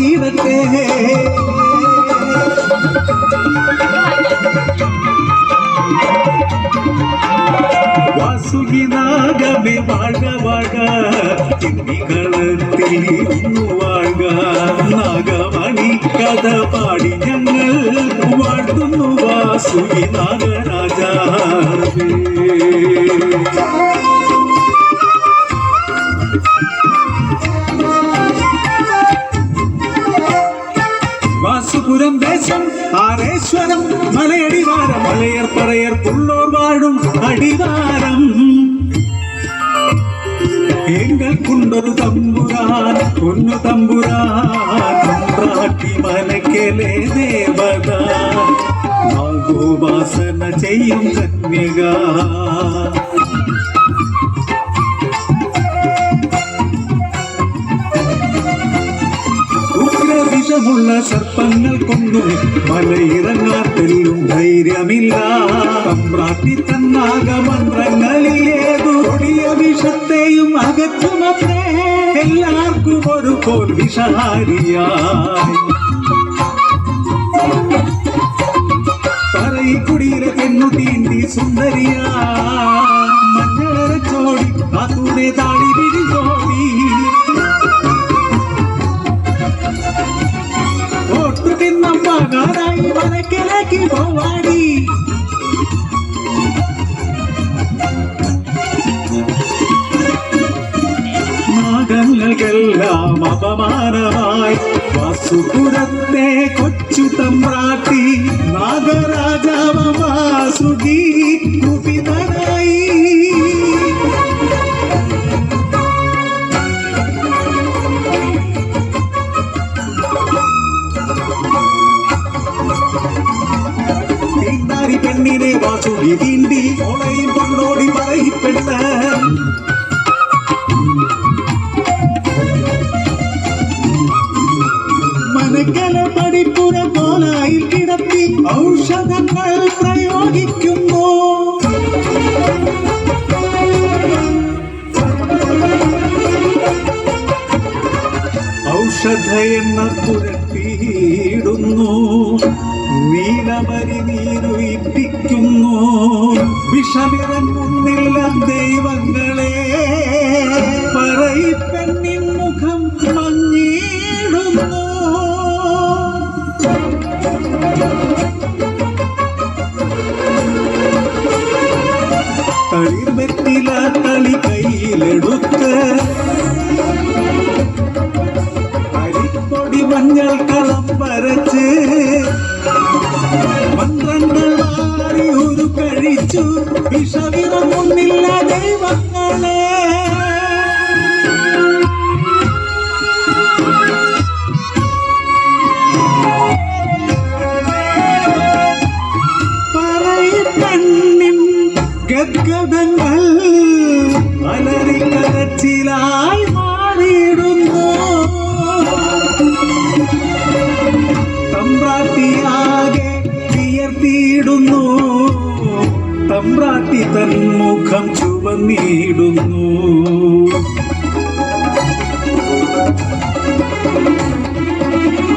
തീരട്ടെ. വാസുകിനാഗമേ വാഴ വാഴ കളത്തിൽ ഇരുന്നു വാഴ. നാഗമണി കഥ പാടി ഞങ്ങൾ വാഴ്ത്തുന്നു വാസുകി നാഗരാജാവേ. വാസുപുരം ദേശം ആരേശ്വരം മലയടിവാരം മലയർ പറയർ പുള്ളോർ വാഴും അടിവാരം. എങ്ങൾക്കുണ്ടൊരു തമ്പുരാൻ പൊന്നു തമ്പുരാൻ തമ്പ്രാട്ടി മനക്കലെ ദേവത നാഗോപാസന ചെയ്യും കന്യക. വിഷമുള്ള സർപ്പങ്ങൾ കൊണ്ടും മലയിറങ്ങാൻ തെല്ലും ധൈര്യമില്ല. തമ്പ്രാട്ടി തന്നാഗമന്ത്രങ്ങളിലേതു കൊടിയ വിഷത്തെയും അകറ്റുമത്രേ. എല്ലാവർക്കും ഒരു പോൽ വിഷഹാരിയായി പറയിക്കുടിയിലെ പെണ്ണുട്ടീണ്ടി സുന്ദരിയാ. മഞ്ഞളരച്ചോടി അതൂടെ താടി പിടിച്ചോടി ായി മനക്കിലേക്ക് പോവാടി. നാഗങ്ങൾക്കെല്ലാം അപമാനമായി വാസുപുരത്തെ കൊച്ചു തമ്പ്രാട്ടി നാഗരാജാവ വാസുകി കുപിതനായി. പെണ്ണിനെ വാസുകി തീണ്ടി ഓളയും കൊണ്ടോടി പറയിപ്പെട്ട. മനക്കല പടിപ്പുര കോലായിൽ കിടത്തി ഔഷധങ്ങൾ പ്രയോഗിക്കുന്നു. ഔഷധ എണ്ണ പുരട്ടിയിടുന്നു. നീലമരി നീരുയിപ്പിക്കുന്നു. വിഷമിറങ്ങുന്നില്ല ദൈവങ്ങളെ പറയിപ്പെണ്ണിൻ മുഖം മങ്ങിയിടുന്നു. തളിർവെറ്റില തളി കയ്യിലെടുത്ത് അരിപ്പൊടി മഞ്ഞൾ കളം വരച്ച് മന്ത്രങ്ങൾ മാറി ഒരു കഴിച്ചു. വിഷമിറങ്ങുന്നില്ല ദൈവങ്ങളെ പറയിപ്പെണ്ണിൻ ഗദ്ഗതങ്ങൾ അലറിക്കരച്ചിലായി മാറിയിടുന്നു. തമ്പ്രാട്ടിയാകെ വിയർത്തിയിടുന്നു. തമ്പ്രാട്ടി തൻ മുഖം ചുവന്നിടുന്നു.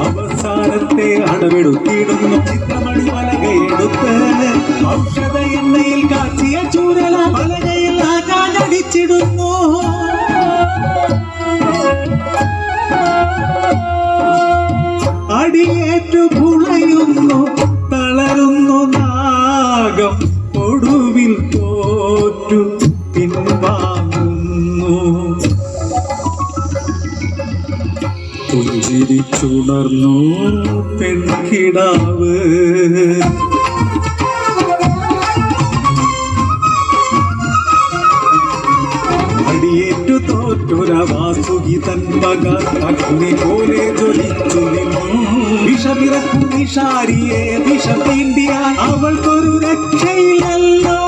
അവസാനത്തെ അടവെടുത്തിടുന്നു. ചിത്രമണി പലകയെടുത്ത് ഔഷധ എണ്ണയിൽ കാച്ചിയ ചൂരല പലകയിൽ ആകാനടിച്ചിടുന്നു. അടിയേറ്റു പുളയുന്നു. തളരുന്നു നാഗം. ഒടുവിൽ തോറ്റു പിൻവാങ്ങുന്നു. പുഞ്ചിരിച്ചുണർന്നു പെൺകിടാവ്. അടിയേറ്റു തോറ്റൊര വാസുകി തൻ മക അഗ്നി പോലെ ജ്വലിച്ചു നിന്നു. വിഷമിറക്കും വിഷാരിയെ വിഷം തീണ്ടിയ അവൾക്കൊരു രക്ഷയില്ലല്ലോ.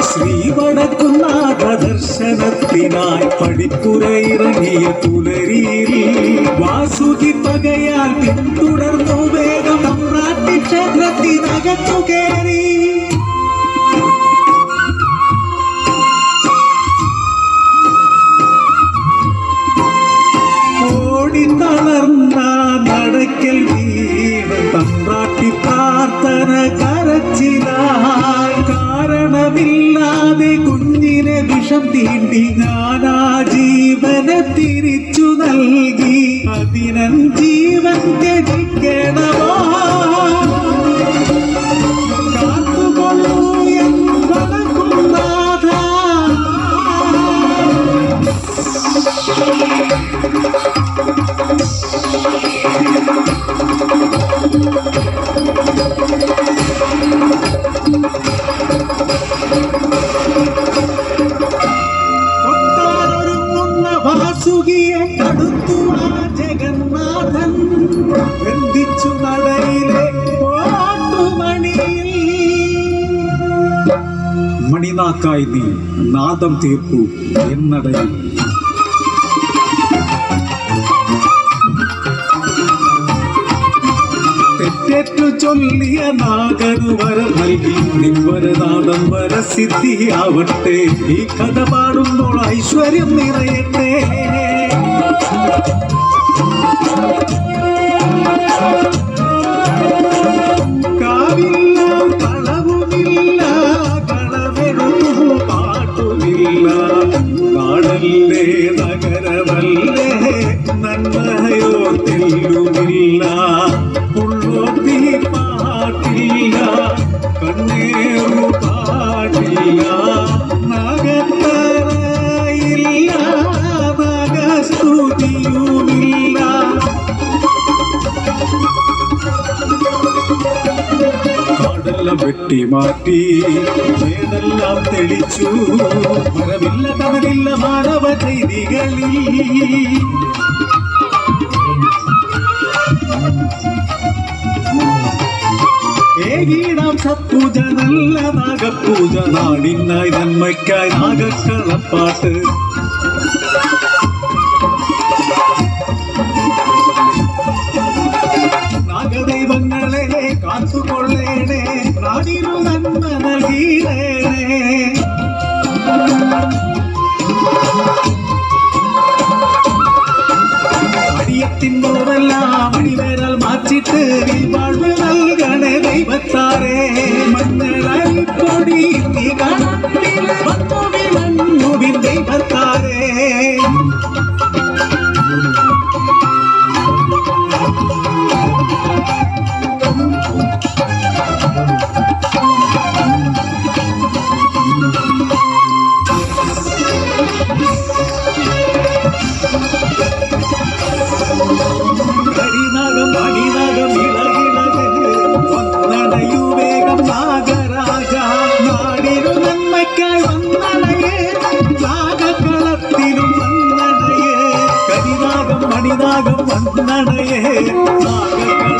ശ്രീവടക്കുന്നാഥ ദർശനത്തിനായി പടിപ്പുരയിറങ്ങിയ പുലരിയിൽ വാസുകി പകയാൽ പിന്തുടർന്നു വേഗം തമ്പ്രാട്ടി ക്ഷേത്രത്തിനകത്തു കയറി. തീണ്ടി ഞാനാ ജീവനെ തിരിച്ചു നൽകി അതിനൻ ജീവൻ ത്യജിക്കണമോ കാത്തുകൊള്ളൂ എൻ വടക്കുംനാഥ. വാസുകിയെ അടുത്തു ആ ജഗന്നാഥൻ ബന്ധിച്ചു നടയിലെ പാട്ടുമണിയിൽ. മണിനാക്കായി നീ നാദം തീർക്കൂ എന്നടയിൽ. തെറ്റേറ്റു ചൊല്ലിയ നാഗനു വരം നൽകി നിൻവരനാദം വരസിദ്ധിയാവട്ടെ. ഈ കഥ പാടുമ്പോൾ ഐശ്വര്യം നിറയട്ടെ. കാവില്ല കളവുമില്ല കളവെടുത്തു പാട്ടുമില്ല. നാടല്ലേ നഗരമല്ലേ നന്മയോ തെല്ലുമില്ല. ഉള്ളോത്തി പാട്ടില്ല കണ്ണേറു പാട്ടില്ല. നഗത്തറയില്ല നഗസ്തുതിയുമില്ല. കാടെല്ലാം വെട്ടി മാറ്റി വേടെല്ലാം തെളിച്ചു. മരമില്ല കടലില്ല മാനവ ചെയ്തികളിൽ. ഏകീടാം സത്പൂജ നല്ല നാഗപൂജ. നാടിനായി നന്മയ്ക്കായി നാഗക്കളപ്പാട്ട്. നാഗദൈവങ്ങളെ കാത്തുകൊള്ളേണേ നാടിനു നന്മ നൽകിയിടേണേ. അടിയത്തിനോടെല്ലാം അടിവേരാൽ മാറ്റിട്ട് വാഴ്വ് നൽകണേ ദൈവത്താരേ. മഞ്ഞളരിപ്പൊടി നീ കാണത്തിലെ വന്നുവിൻ ദൈവത്താരേ. ഹരിനാഗം അടിനാഗം ഇളകിളക് വന്നണയു വേഗം നാഗരാജ. നാടിനു നന്മയ്ക്കായി വന്നണയേ നാഗകളത്തിലും വന്നണയേ. കരിനാഗം മണിനാഗം വന്നണയേ നാഗകള